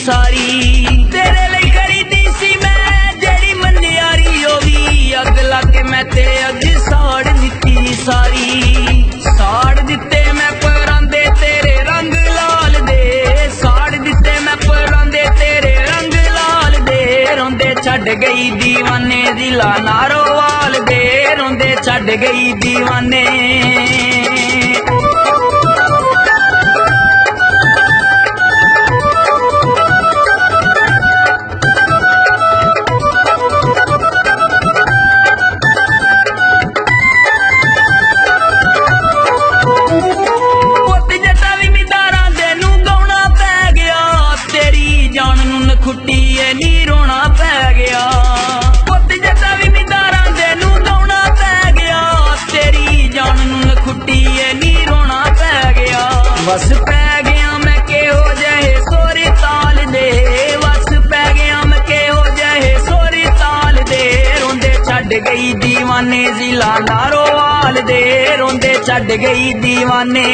सारी तेरे ਲਈ ਖਰੀਦੀ ਸੀ ਮੈਂ ਜਿਹੜੀ ਮਨਿਆਰੀ ਉਹ ਵੀ ਅੱਗ ਲਾ ਕੇ ਮੈਂ ਤੇਰੇ ਅੱਗੇ ਸਾੜ ਦਿੱਤੀ ਸਾਰੀ ਸਾੜ ਦਿੱਤੇ ਮੈਂ ਪਰਾਂਦੇ ਤੇਰੇ ਰੰਗ ਲਾਲ ਦੇ ਸਾੜ ਦਿੱਤੇ ਮੈਂ ਪਰਾਂਦੇ ਤੇਰੇ ਰੰਗ ਲਾਲ ਦੇ ਰੋਂਦੇ ਛੱਡ ਗਈ दीवाने दिला नारोवाल दे रोंदे छड़ गई दीवाने पुत जटा भी मिदारा दे नू गाउणा पै गया तेरी जान नू नखुट्टी नी रोना पै गया बस पै गया मैं केहो जहे सोरी ताल दे बस पै गया मैं केहो जहे सोरी ताल दे रोंदे छड़ गई दीवाने जिला नारोवाल दे रोंदे छड़ गई दीवाने।